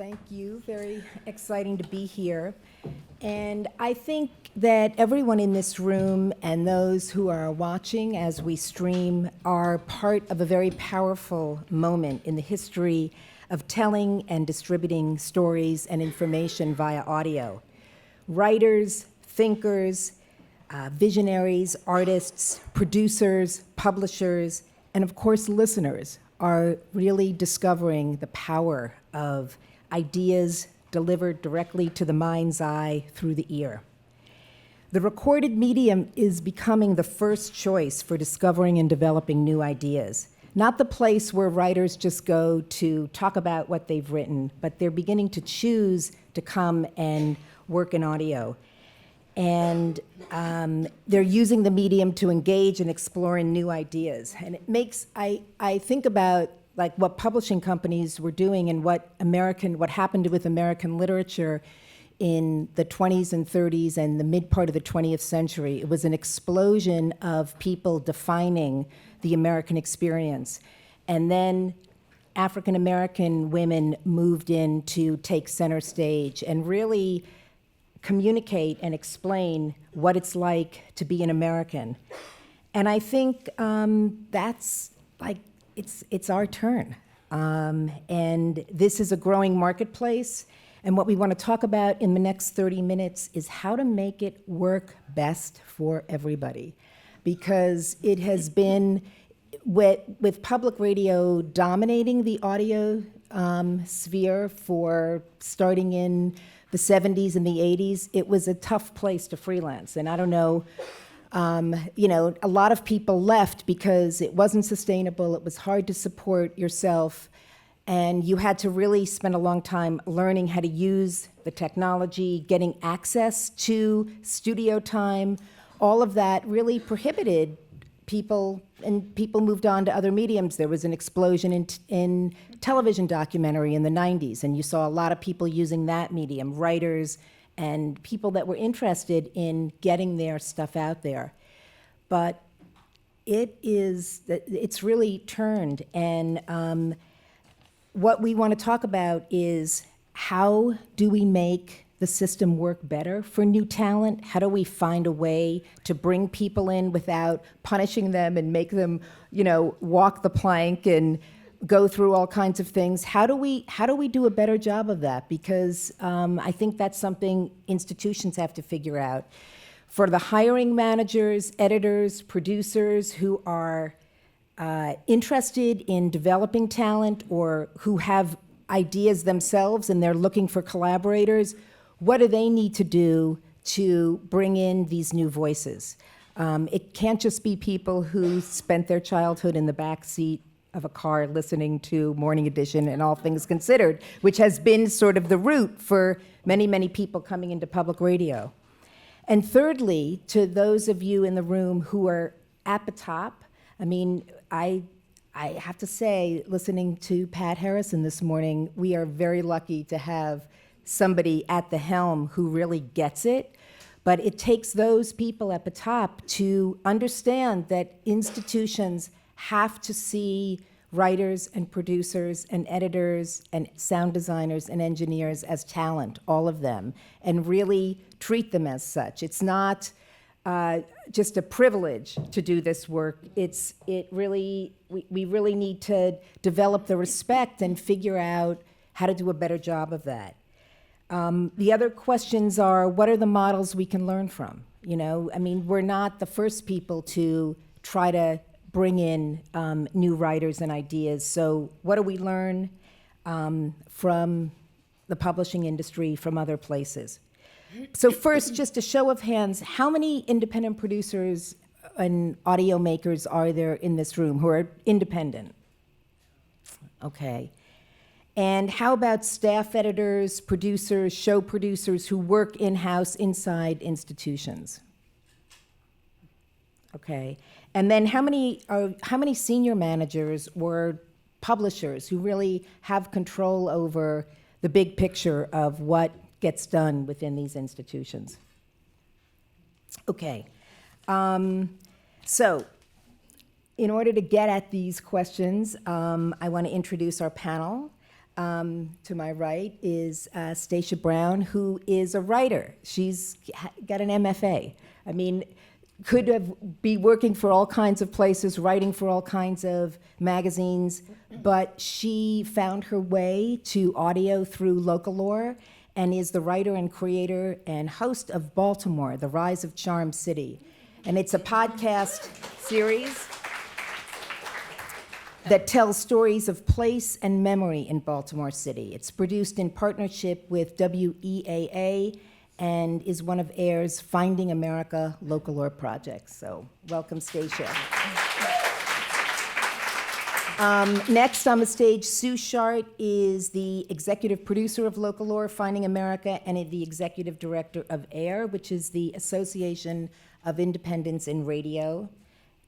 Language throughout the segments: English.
Thank you. Very exciting to be here. And I think that everyone in this room and those who are watching as we stream are part of a very powerful moment in the history of telling and distributing stories and information via audio. Writers, thinkers, visionaries, artists, producers, publishers, and of course listeners are really discovering the power of ideas delivered directly to the mind's eye through the ear. The recorded medium is becoming the first choice for discovering and developing new ideas. Not the place where writers just go to talk about what they've written, but they're beginning to choose to come and work in audio. And they're using the medium to engage and explore in new ideas. And it makes, I think about like what publishing companies were doing and what happened with American literature in the 20s and 30s and the mid part of the 20th century. It was an explosion of people defining the American experience. And then African American women moved in to take center stage and really communicate and explain what it's like to be an American. And I think that's like, it's our turn. And this is a growing marketplace. And what we want to talk about in the next 30 minutes is how to make it work best for everybody. Because it has been, with public radio dominating the audio sphere for starting in the 70s and the 80s, it was a tough place to freelance. And I don't know, a lot of people left because it wasn't sustainable, it was hard to support yourself, and you had to really spend a long time learning how to use the technology, getting access to studio time. All of that really prohibited people, and people moved on to other mediums. There was an explosion in television documentary in the 90s, and you saw a lot of people using that medium, writers and people that were interested in getting their stuff out there. But it's really turned, and what we want to talk about is how do we make the system work better for new talent? How do we find a way to bring people in without punishing them and make them, walk the plank and go through all kinds of things? How do we do a better job of that? Because I think that's something institutions have to figure out. For the hiring managers, editors, producers who are interested in developing talent or who have ideas themselves and they're looking for collaborators, what do they need to do to bring in these new voices? It can't just be people who spent their childhood in the back seat of a car listening to Morning Edition and All Things Considered, which has been sort of the route for many, many people coming into public radio. And thirdly, to those of you in the room who are at the top, I have to say, listening to Pat Harrison this morning, we are very lucky to have somebody at the helm who really gets it. But it takes those people at the top to understand that institutions have to see writers and producers and editors and sound designers and engineers as talent, all of them, and really treat them as such. It's not just a privilege to do this work. We really need to develop the respect and figure out how to do a better job of that. The other questions are, what are the models we can learn from? We're not the first people to try to bring in new writers and ideas. So what do we learn from the publishing industry, from other places? So first, just a show of hands, how many independent producers and audio makers are there in this room who are independent? Okay. And how about staff editors, producers, show producers who work in-house inside institutions? Okay. And then how many senior managers or publishers who really have control over the big picture of what gets done within these institutions? Okay. So in order to get at these questions, I want to introduce our panel. to my right is Stacia Brown, who is a writer. She's got an MFA. I mean, be working for all kinds of places, writing for all kinds of magazines, but she found her way to audio through Localore and is the writer and creator and host of Baltimore, The Rise of Charm City. And it's a podcast series that tells stories of place and memory in Baltimore City. It's produced in partnership with WEAA and is one of AIR's Finding America Localore projects. So welcome, Stacia. Next on the stage, Sue Schardt is the executive producer of Localore, Finding America, and the executive director of AIR, which is the Association of Independents in Radio.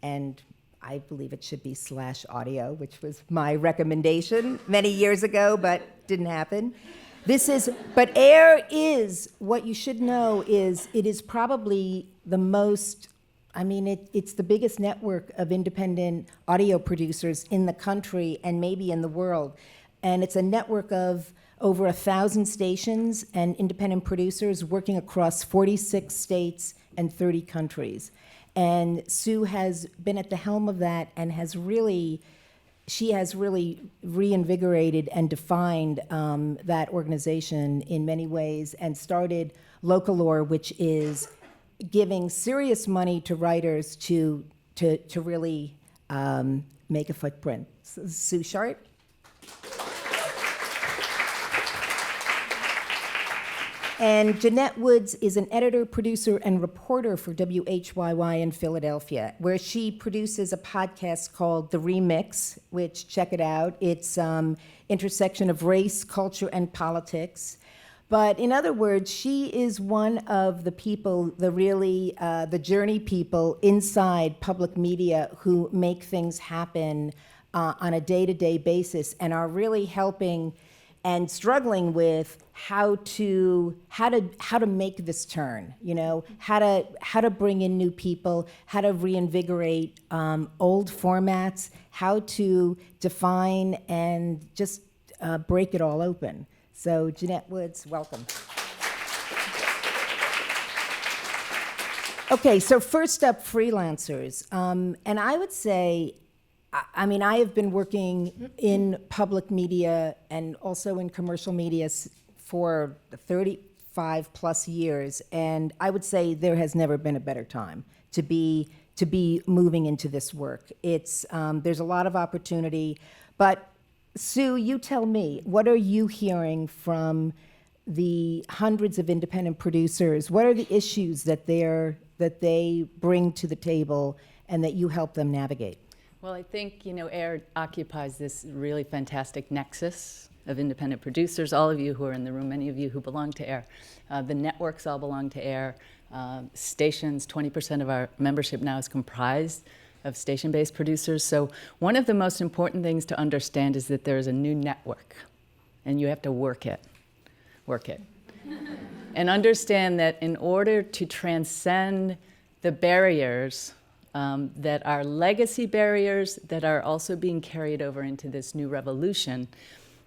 And I believe it should be /audio, which was my recommendation many years ago, but didn't happen. But AIR is, what you should know is, it is probably the most, it's the biggest network of independent audio producers in the country and maybe in the world. And it's a network of over 1,000 stations and independent producers working across 46 states and 30 countries. And Sue has been at the helm of that and has really reinvigorated and defined that organization in many ways and started Localore, which is giving serious money to writers to really make a footprint. Sue Schardt. And Jeanette Woods is an editor, producer, and reporter for WHYY in Philadelphia, where she produces a podcast called The Remix, which, check it out, it's intersection of race, culture, and politics. But in other words, she is one of the people, the journey people inside public media who make things happen on a day-to-day basis and are really helping and struggling with how to make this turn, how to bring in new people, how to reinvigorate old formats, how to define and just break it all open. So Jeanette Woods, welcome. Okay, so first up, freelancers. And I would say, I have been working in public media and also in commercial media for 35 plus years, and I would say there has never been a better time to be moving into this work. It's there's a lot of opportunity, but Sue, you tell me, what are you hearing from the hundreds of independent producers? What are the issues that they bring to the table and that you help them navigate? Well, I think, AIR occupies this really fantastic nexus of independent producers, all of you who are in the room, many of you who belong to AIR. The networks all belong to AIR. Stations, 20% of our membership now is comprised of station-based producers. So one of the most important things to understand is that there is a new network, and you have to work it. And understand that in order to transcend the barriers that are legacy barriers that are also being carried over into this new revolution,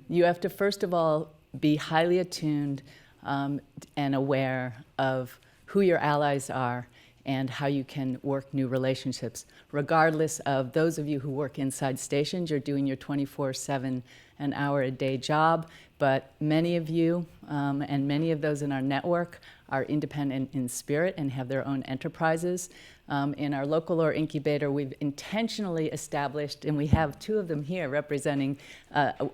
you have to first of all be highly attuned and aware of who your allies are and how you can work new relationships. Regardless of those of you who work inside stations, you're doing your 24/7, an hour a day job, but many of you and many of those in our network are independent in spirit and have their own enterprises. In our Localore incubator, we've intentionally established, and we have two of them here representing,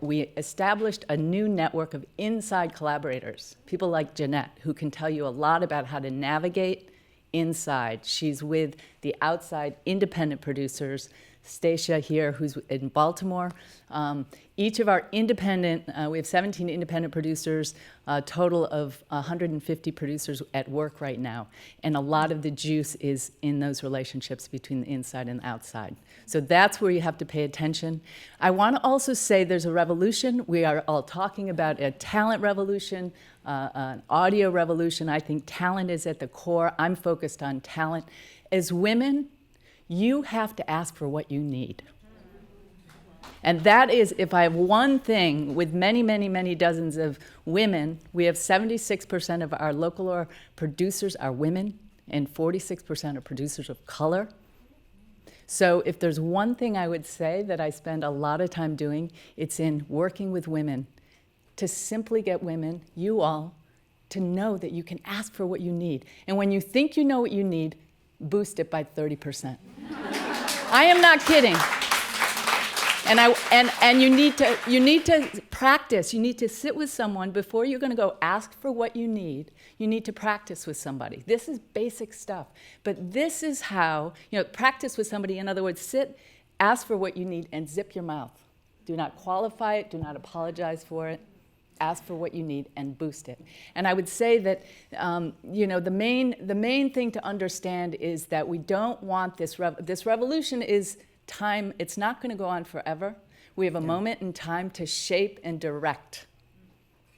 we established a new network of inside collaborators, people like Jeanette, who can tell you a lot about how to navigate inside. She's with the outside independent producers, Stacia here, who's in Baltimore. Each of our independent, we have 17 independent producers, a total of 150 producers at work right now. And a lot of the juice is in those relationships between the inside and the outside. So that's where you have to pay attention. I want to also say there's a revolution. We are all talking about a talent revolution, an audio revolution. I think talent is at the core. I'm focused on talent. As women, you have to ask for what you need. And that is, if I have one thing with many, many, many dozens of women, we have 76% of our local producers are women, and 46% are producers of color. So if there's one thing I would say that I spend a lot of time doing, it's in working with women to simply get women, you all, to know that you can ask for what you need. And when you think you know what you need, boost it by 30%. I am not kidding. And you need to practice. You need to sit with someone before you're going to go ask for what you need. You need to practice with somebody. This is basic stuff. But this is how, practice with somebody. In other words, sit, ask for what you need, and zip your mouth. Do not qualify it. Do not apologize for it. Ask for what you need and boost it. And I would say that, the main thing to understand is that we don't want this revolution is time. It's not going to go on forever. We have a moment in time to shape and direct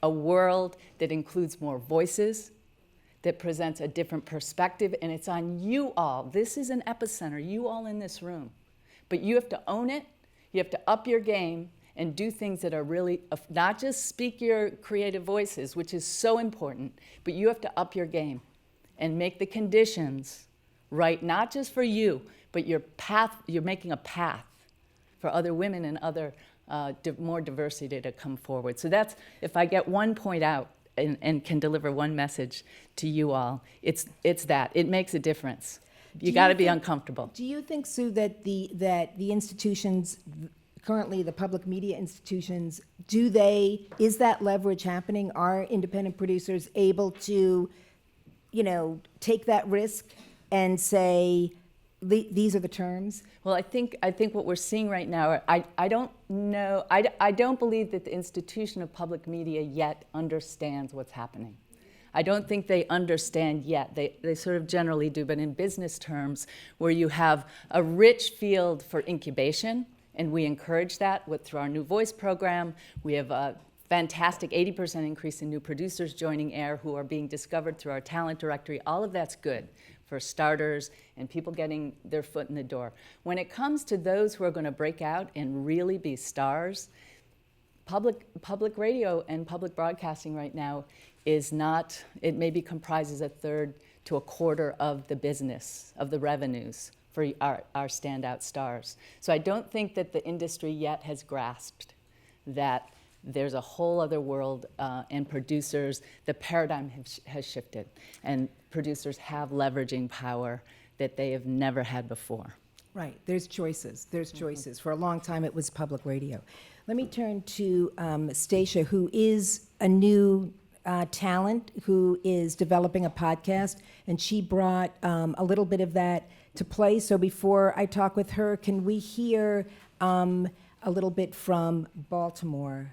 a world that includes more voices, that presents a different perspective, and it's on you all. This is an epicenter, you all in this room. But you have to own it, you have to up your game, and do things that are really, not just speak your creative voices, which is so important, but you have to up your game and make the conditions right, not just for you, but your path, you're making a path for other women and other more diversity to come forward. So that's, if I get one point out and can deliver one message to you all, it's that. It makes a difference. You got to be uncomfortable. Do you think, Sue, that the institutions, currently the public media institutions, is that leverage happening? Are independent producers able to, take that risk and say, these are the terms? Well, I think what we're seeing right now, I don't know, I don't believe that the institution of public media yet understands what's happening. I don't think they understand yet. They sort of generally do, but in business terms, where you have a rich field for incubation, and we encourage that through our New Voice program. We have a fantastic 80% increase in new producers joining AIR who are being discovered through our talent directory. All of that's good for starters and people getting their foot in the door. When it comes to those who are going to break out and really be stars, public radio and public broadcasting right now is not, it maybe comprises a third to a quarter of the business, of the revenues for our standout stars. So I don't think that the industry yet has grasped that there's a whole other world, and producers, the paradigm has shifted, and producers have leveraging power that they have never had before. Right, there's choices. For a long time, it was public radio. Let me turn to Stacia, who is a new talent, who is developing a podcast, and she brought a little bit of that to play. So before I talk with her, can we hear a little bit from Baltimore,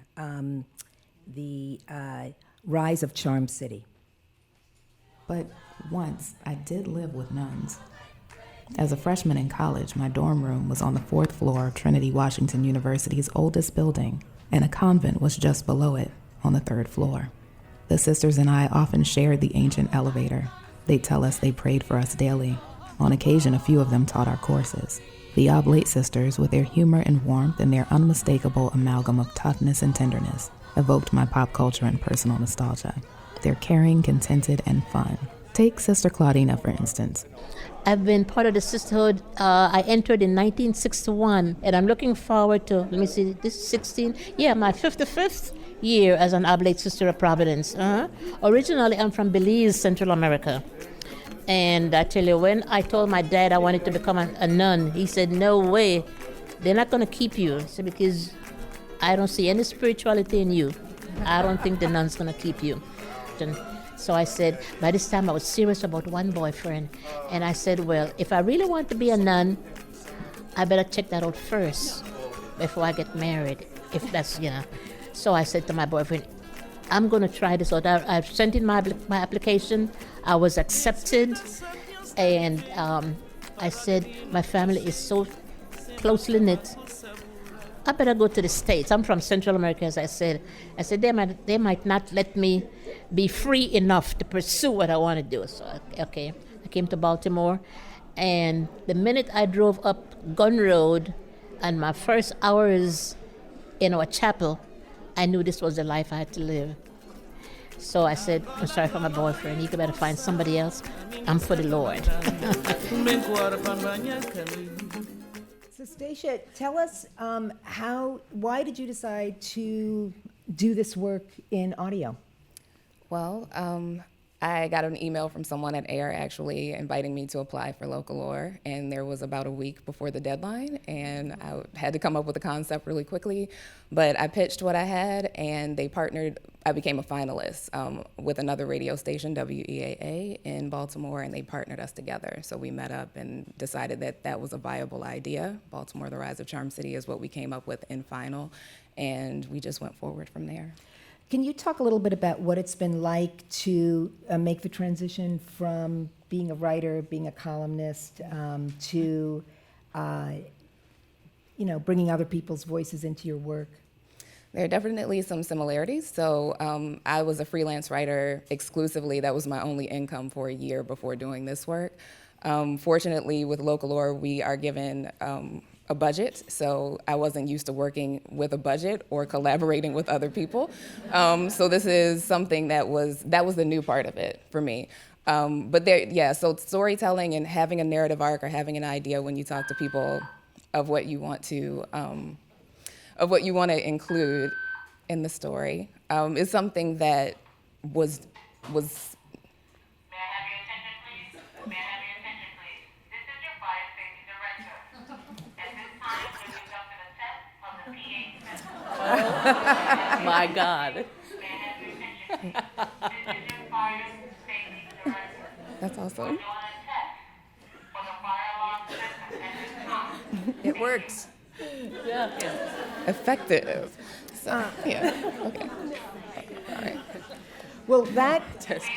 the rise of Charm City? But once, I did live with nuns. As a freshman in college, my dorm room was on the 4th floor of Trinity Washington University's oldest building, and a convent was just below it on the 3rd floor. The sisters and I often shared the ancient elevator. They'd tell us they prayed for us daily. On occasion, a few of them taught our courses. The Oblate sisters, with their humor and warmth and their unmistakable amalgam of toughness and tenderness, evoked my pop culture and personal nostalgia. They're caring, contented, and fun. Take Sister Claudina, for instance. I've been part of the sisterhood. I entered in 1961, and I'm looking forward to, let me see, this is 16, my 55th year as an Oblate Sister of Providence. Originally, I'm from Belize, Central America. And I tell you, when I told my dad I wanted to become a nun, he said, no way, they're not going to keep you. I said, because I don't see any spirituality in you. I don't think the nun's going to keep you. And so I said, by this time I was serious about one boyfriend. And I said, well, if I really want to be a nun, I better check that out first before I get married, if that's, So I said to my boyfriend, I'm going to try this out. I've sent in my application. I was accepted. And I said, my family is so closely knit. I better go to the States. I'm from Central America, as I said. I said, they might not let me be free enough to pursue what I want to do. So, okay, I came to Baltimore. And the minute I drove up Gun Road, And my first hours in our chapel, I knew this was the life I had to live. So I said, I'm sorry for my boyfriend. You better find somebody else. I'm for the Lord. So Stacia, tell us why did you decide to do this work in audio? Well, I got an email from someone at AIR actually inviting me to apply for local law, and there was about a week before the deadline, and I had to come up with a concept really quickly, but I pitched what I had, and they partnered. I became a finalist with another radio station, WEAA, in Baltimore, and they partnered us together. So we met up and decided that that was a viable idea. Baltimore, the Rise of Charm City is what we came up with in final, and we just went forward from there. Can you talk a little bit about what it's been like to make the transition from being a writer, being a columnist, to bringing other people's voices into your work? There are definitely some similarities. So I was a freelance writer exclusively. That was my only income for a year before doing this work. Fortunately, with local law, we are given a budget, so I wasn't used to working with a budget or collaborating with other people. So this is something that was the new part of it for me. So storytelling and having a narrative arc or having an idea when you talk to people of what you want to include in the story is something that was. May I have your attention, please? May I have your attention, please? This is your fire safety director. At this time, we're conducting a test of the PA system. My God. May I have your attention, please? This is your fire safety director. That's awesome. We're doing a test for the fire alarm system at this time. It works. Yeah. Effective. So, yeah. Okay. All right. Well, that Test it.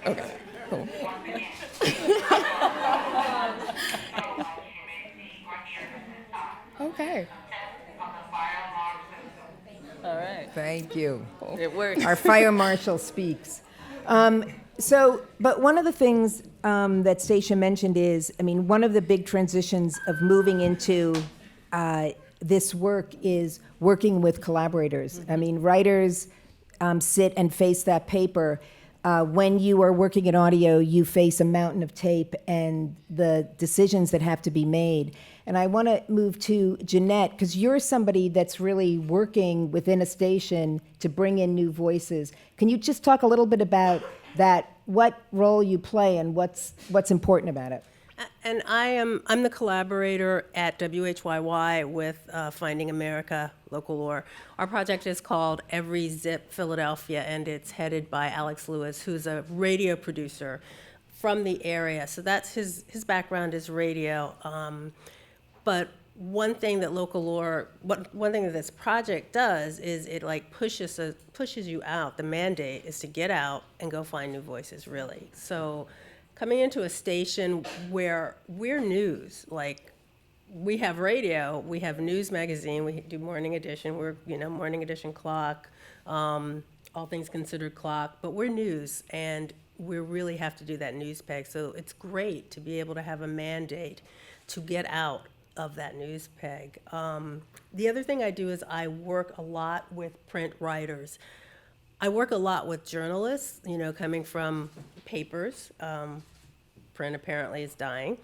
Okay. Cool. Okay. All right. Thank you. It works. Our fire marshal speaks. But one of the things that Stacia mentioned is, one of the big transitions of moving into this work is working with collaborators. Writers sit and face that paper. When you are working in audio, you face a mountain of tape and the decisions that have to be made. And I want to move to Jeanette, because you're somebody that's really working within a station to bring in new voices. Can you just talk a little bit about that, what role you play and what's important about it? And I'm the collaborator at WHYY with Finding America Local Law. Our project is called Every Zip Philadelphia, and it's headed by Alex Lewis, who's a radio producer from the area. So that's his background is radio. But one thing that one thing that this project does is it pushes you out. The mandate is to get out and go find new voices, really. So coming into a station where we're news, we have radio, we have news magazine, we do morning edition, we're morning edition clock, all things considered clock, but we're news, and we really have to do that news peg. So it's great to be able to have a mandate to get out of that news peg. The other thing I do is I work a lot with print writers. I work a lot with journalists, coming from papers. Print apparently is dying.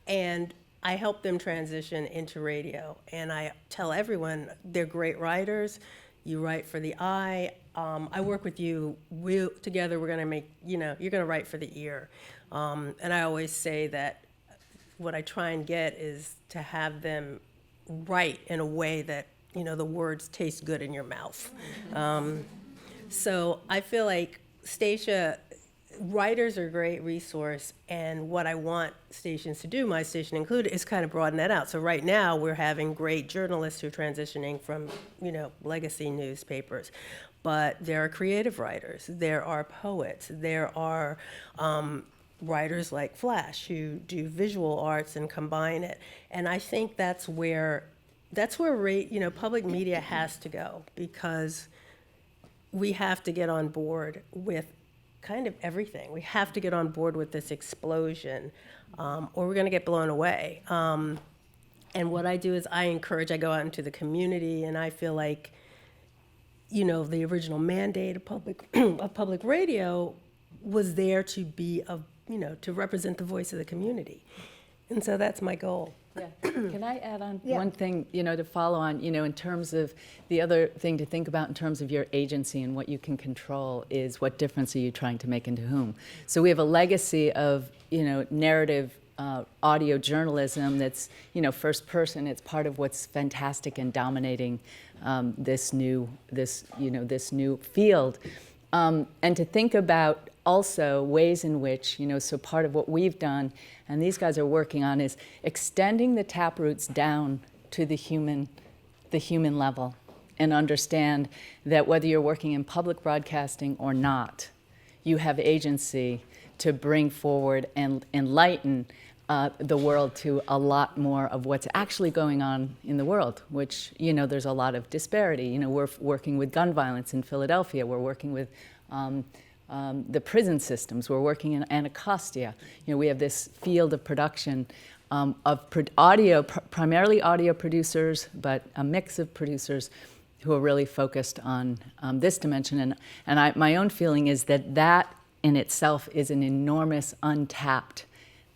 And I help them transition into radio. And I tell everyone they're great writers. You write for the eye. I work with you. Together we're going to make, you're going to write for the ear. And I always say that what I try and get is to have them write in a way that, the words taste good in your mouth. So I feel like Stacia, writers are a great resource, and what I want stations to do, my station included, is kind of broaden that out. So right now we're having great journalists who are transitioning from, legacy newspapers. But there are creative writers, there are poets, there are writers like Flash who do visual arts and combine it. And I think that's where public media has to go, because we have to get on board with kind of everything. We have to get on board with this explosion, or we're going to get blown away. And what I do is I go out into the community, and I feel like, the original mandate of public radio was there to be to represent the voice of the community. And so that's my goal. Yeah. Can I add on Yeah. one thing, to follow on, in terms of the other thing to think about in terms of your agency and what you can control is what difference are you trying to make into whom? So we have a legacy of, narrative audio journalism that's, first person. It's part of what's fantastic and dominating this new field. And to think about also ways in which, so part of what we've done, and these guys are working on, is extending the taproots down to the human level, and understand that whether you're working in public broadcasting or not, you have agency to bring forward and enlighten the world to a lot more of what's actually going on in the world, which, there's a lot of disparity. We're working with gun violence in Philadelphia. We're working with the prison systems. We're working in Anacostia. We have this field of production of audio, primarily audio producers, but a mix of producers who are really focused on this dimension. And my own feeling is that in itself is an enormous, untapped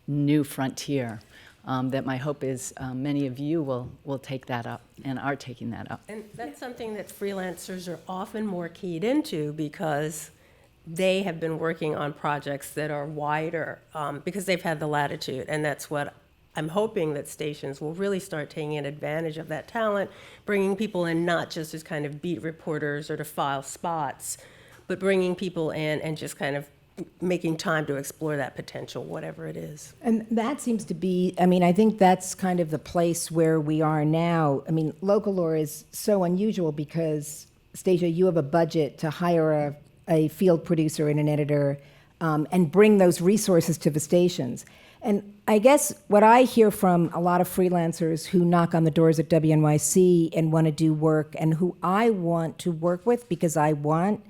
new frontier that my hope is many of you will take that up and are taking that up. And that's something that freelancers are often more keyed into because they have been working on projects that are wider because they've had the latitude. And that's what I'm hoping that stations will really start taking advantage of that talent, bringing people in not just as kind of beat reporters or to file spots, but bringing people in and just kind of making time to explore that potential, whatever it is. And that seems to be, I think that's kind of the place where we are now. Local law is so unusual because, Stacia, you have a budget to hire a field producer and an editor and bring those resources to the stations. And I guess what I hear from a lot of freelancers who knock on the doors at WNYC and want to do work, and who I want to work with because I want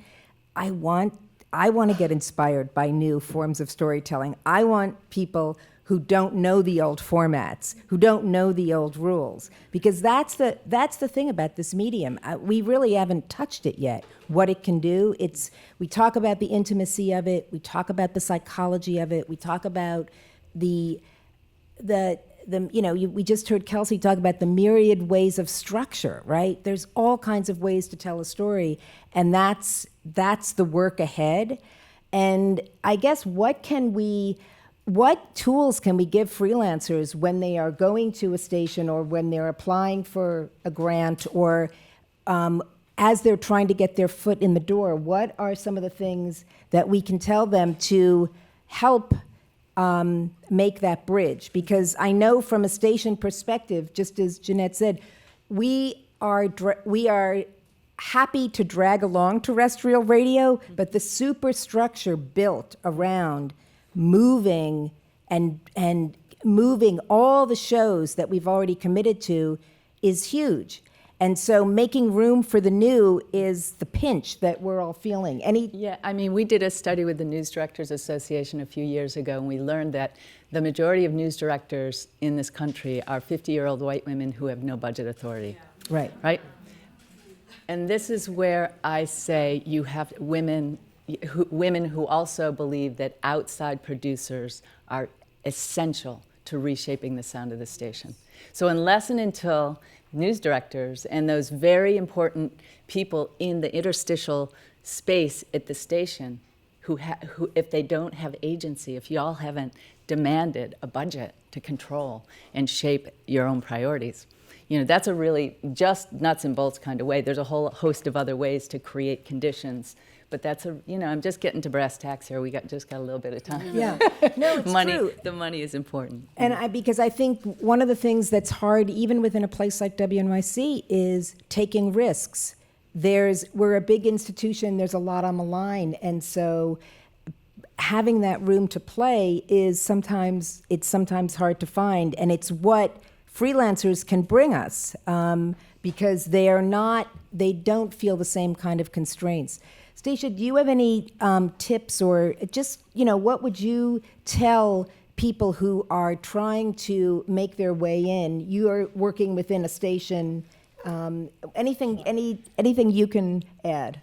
to get inspired by new forms of storytelling. I want people who don't know the old formats, who don't know the old rules, because that's the thing about this medium. We really haven't touched it yet. What it can do, we talk about the intimacy of it, we talk about the psychology of it, we talk about we just heard Kelsey talk about the myriad ways of structure, right? There's all kinds of ways to tell a story, and that's the work ahead. And I guess what tools can we give freelancers when they are going to a station or when they're applying for a grant or as they're trying to get their foot in the door? What are some of the things that we can tell them to help make that bridge? Because I know from a station perspective, just as Jeanette said, we are happy to drag along terrestrial radio, but the superstructure built around moving and moving all the shows that we've already committed to is huge. And so making room for the new is the pinch that we're all feeling. We did a study with the News Directors Association a few years ago, and we learned that the majority of news directors in this country are 50-year-old white women who have no budget authority. Yeah. Right? And this is where I say you have women who also believe that outside producers are essential to reshaping the sound of the station. So unless and until news directors and those very important people in the interstitial space at the station who if they don't have agency, if y'all haven't demanded a budget to control and shape your own priorities, that's a really just nuts and bolts kind of way. There's a whole host of other ways to create conditions, but that's I'm just getting to brass tacks here. We just got a little bit of time. Yeah, no, it's true. The money is important. And because I think one of the things that's hard, even within a place like WNYC, is taking risks. We're a big institution. There's a lot on the line, and so having that room to play is sometimes hard to find, and it's what freelancers can bring us because they don't feel the same kind of constraints. Stacia, do you have any tips or just, what would you tell people who are trying to make their way in? You are working within a station. Anything you can add?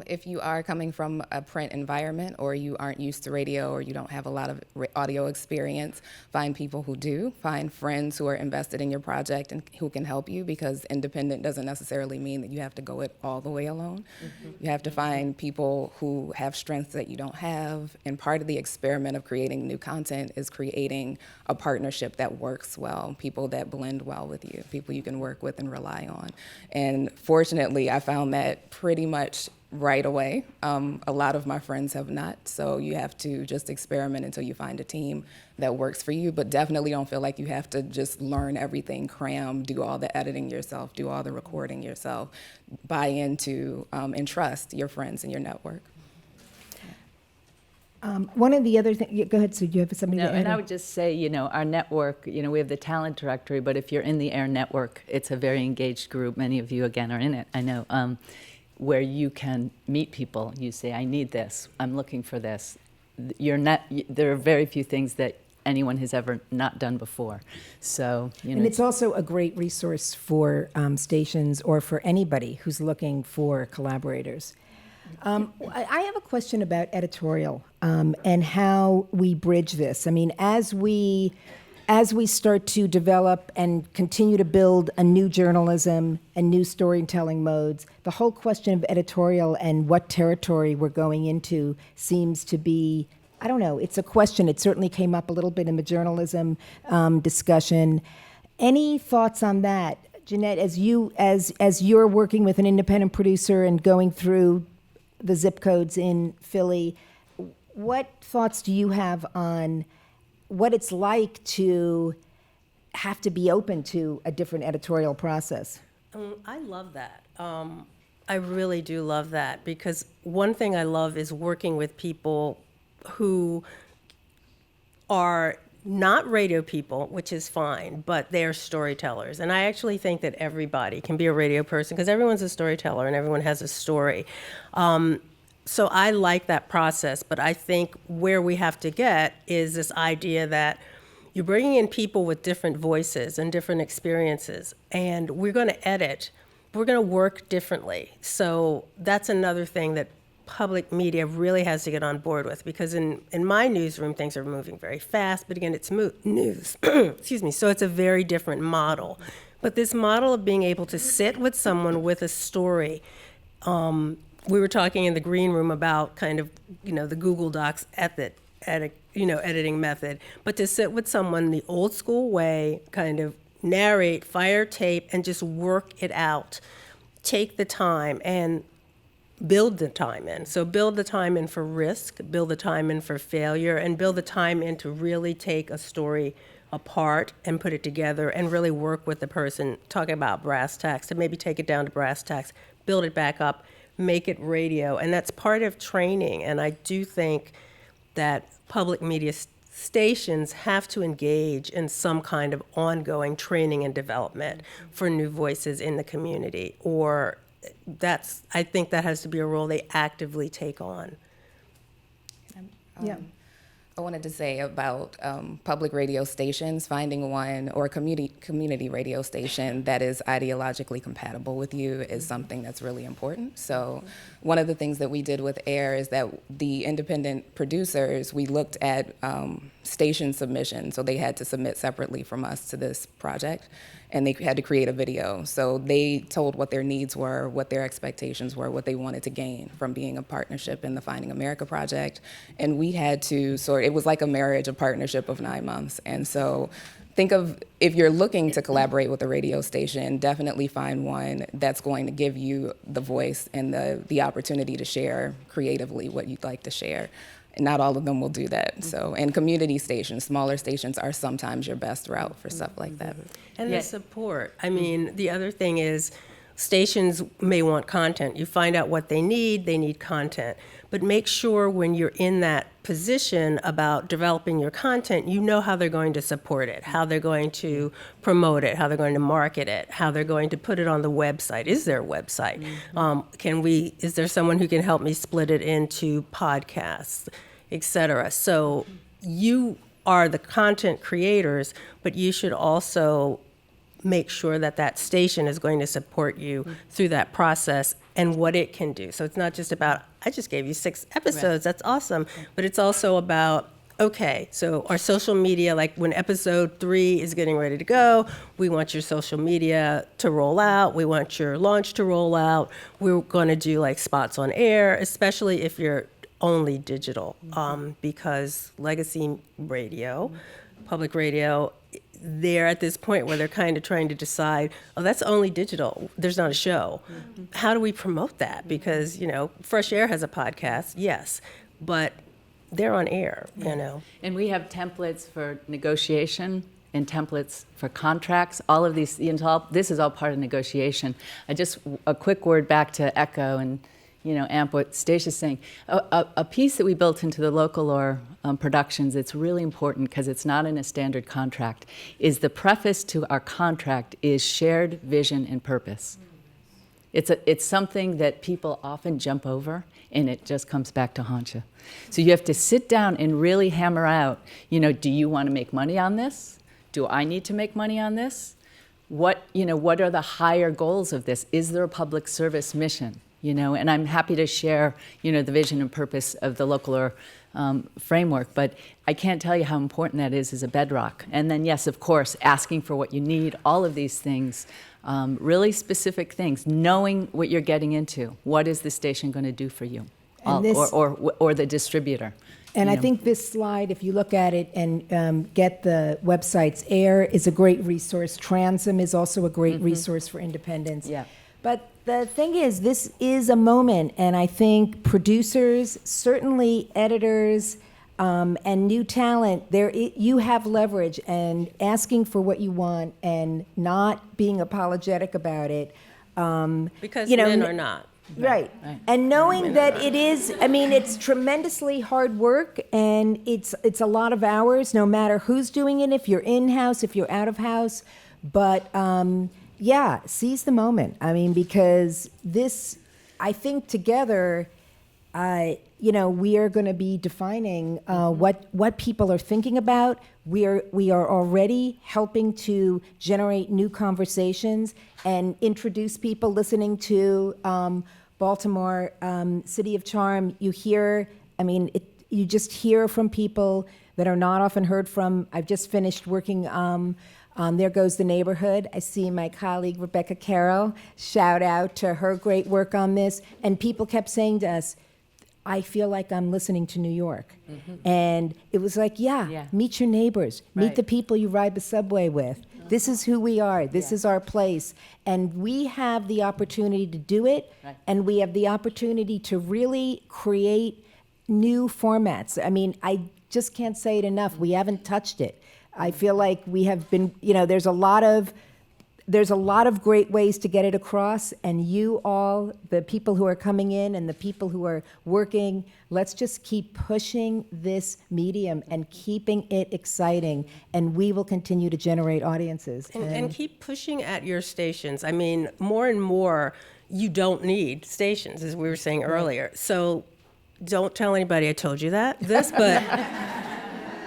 If you are coming from a print environment or you aren't used to radio or you don't have a lot of audio experience, find people who do. Find friends who are invested in your project and who can help you, because independent doesn't necessarily mean that you have to go it all the way alone. You have to find people who have strengths that you don't have. And part of the experiment of creating new content is creating a partnership that works well, people that blend well with you, people you can work with and rely on. And fortunately, I found that pretty much right away. A lot of my friends have not, so you have to just experiment until you find a team that works for you, but definitely don't feel like you have to just learn everything, cram, do all the editing yourself, do all the recording yourself. Buy into and trust your friends and your network. One of the other things, go ahead, Sue, do you have something to add? And I would just say, our network, we have the talent directory, but if you're in the AIR network, it's a very engaged group. Many of you, again, are in it, I know, where you can meet people. You say, I need this, I'm looking for this. There are very few things that anyone has ever not done before. So, And it's also a great resource for stations or for anybody who's looking for collaborators. I have a question about editorial and how we bridge this. I mean, as we start to develop and continue to build a new journalism and new storytelling modes, the whole question of editorial and what territory we're going into seems to be, I don't know, it's a question. It certainly came up a little bit in the journalism discussion. Any thoughts on that? Jeanette, as you're working with an independent producer and going through the zip codes in Philly, what thoughts do you have on what it's like to have to be open to a different editorial process? I love that. I really do love that, because one thing I love is working with people who are not radio people, which is fine, but they're storytellers. And I actually think that everybody can be a radio person, because everyone's a storyteller and everyone has a story. So I like that process, but I think where we have to get is this idea that you're bringing in people with different voices and different experiences, and we're going to edit. We're going to work differently. So that's another thing that public media really has to get on board with, because in my newsroom, things are moving very fast, but again, it's news. Excuse me. So it's a very different model. But this model of being able to sit with someone with a story, we were talking in the green room about kind of, the Google Docs editing method, but to sit with someone the old school way, kind of narrate, fire tape, and just work it out. Take the time and build the time in. So build the time in for risk, build the time in for failure, and build the time in to really take a story apart and put it together and really work with the person, talking about brass tacks, to maybe take it down to brass tacks, build it back up, make it radio. And that's part of training. And I do think that public media stations have to engage in some kind of ongoing training and development for new voices in the community, or I think that has to be a role they actively take on. Yeah. I wanted to say about public radio stations, finding one, or a community radio station that is ideologically compatible with you is something that's really important. So one of the things that we did with AIR is that the independent producers, we looked at station submissions. So they had to submit separately from us to this project, and they had to create a video. So they told what their needs were, what their expectations were, what they wanted to gain from being a partnership in the Finding America project. And we had to it was like a marriage, a partnership of 9 months. And so think of, if you're looking to collaborate with a radio station, definitely find one that's going to give you the voice and the opportunity to share creatively what you'd like to share. And not all of them will do that. So, and community stations, smaller stations, are sometimes your best route for stuff like that. And the support. I mean, the other thing is, stations may want content. You find out what they need content. But make sure when you're in that position about developing your content, you know how they're going to support it, how they're going to promote it, how they're going to market it, how they're going to put it on the website. Is there a website? Is there someone who can help me split it into podcasts, et cetera? So you are the content creators, but you should also make sure that that station is going to support you through that process and what it can do. So it's not just about, I just gave you 6 episodes, that's awesome, but it's also about, okay, so our social media, like when episode 3 is getting ready to go, we want your social media to roll out, we want your launch to roll out, we're gonna do like spots on air, especially if you're only digital, because legacy radio, public radio, they're at this point where they're kind of trying to decide, oh, that's only digital. There's not a show. How do we promote that? Because, Fresh Air has a podcast, yes, but they're on air, And we have templates for negotiation and templates for contracts. All of these, this is all part of negotiation. A quick word back to echo and amp what Stacia's saying. A piece that we built into the local law productions, it's really important because it's not in a standard contract, is the preface to our contract is shared vision and purpose. It's something that people often jump over, and it just comes back to haunt you. So you have to sit down and really hammer out, do you want to make money on this? Do I need to make money on this? What are the higher goals of this? Is there a public service mission? And I'm happy to share, the vision and purpose of the local or framework, but I can't tell you how important that is as a bedrock. And then, yes, of course, asking for what you need, all of these things, really specific things, knowing what you're getting into. What is the station going to do for you, or the distributor? And I think this slide, if you look at it and get the websites, AIR is a great resource. Transom is also a great resource for independence. Yeah. But the thing is, this is a moment, and I think producers, certainly editors, and new talent, you have leverage, and asking for what you want and not being apologetic about it. Because men are not. Right. And knowing that it's tremendously hard work, and it's a lot of hours, no matter who's doing it, if you're in-house, if you're out of house. But seize the moment. Because this, I think together, we are going to be defining what people are thinking about. We are already helping to generate new conversations and introduce people listening to Baltimore, City of Charm. You hear, you just hear from people that are not often heard from. I've just finished working on There Goes the Neighborhood. I see my colleague Rebecca Carroll. Shout out to her great work on this. And people kept saying to us, I feel like I'm listening to New York. And it was like, meet your neighbors. Meet the people you ride the subway with. This is who we are. This is our place. And we have the opportunity to do it. And we have the opportunity to really create new formats. I just can't say it enough. We haven't touched it. I feel like we have been, there's a lot of great ways to get it across, and you all, the people who are coming in and the people who are working, let's just keep pushing this medium and keeping it exciting, and we will continue to generate audiences. And keep pushing at your stations. More and more, you don't need stations, as we were saying earlier. So don't tell anybody I told you but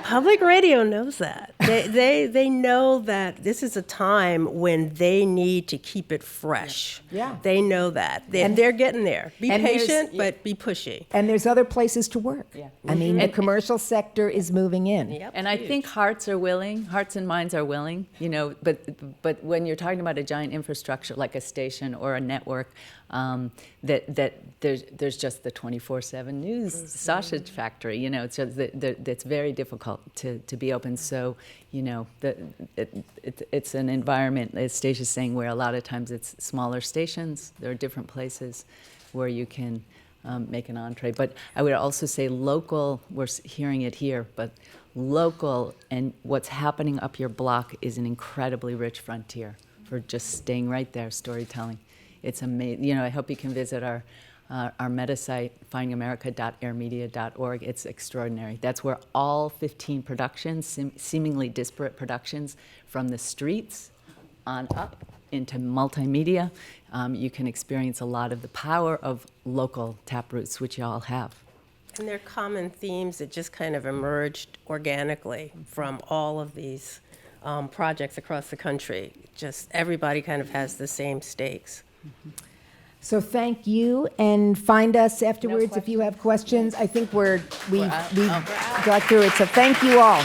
public radio knows that. They know that this is a time when they need to keep it fresh. Yeah. They know that. They're getting there. Be patient, but be pushy. And there's other places to work. Yeah. The commercial sector is moving in. Yep. And I think hearts and minds are willing, but when you're talking about a giant infrastructure like a station or a network, that there's just the 24/7 news sausage factory, it's just that's very difficult to be open. So, it's an environment, as Stacia's saying, where a lot of times it's smaller stations. There are different places where you can make an entree. But I would also say local, we're hearing it here, but local and what's happening up your block is an incredibly rich frontier for just staying right there, storytelling. It's amazing. You know, I hope you can visit our meta site, findingamerica.airmedia.org. It's extraordinary. That's where all 15 productions, seemingly disparate productions, from the streets on up into multimedia, you can experience a lot of the power of local taproots, which you all have. And there are common themes that just kind of emerged organically from all of these projects across the country. Just everybody kind of has the same stakes. So thank you, and find us afterwards if you have questions. I think we got through it, so thank you all.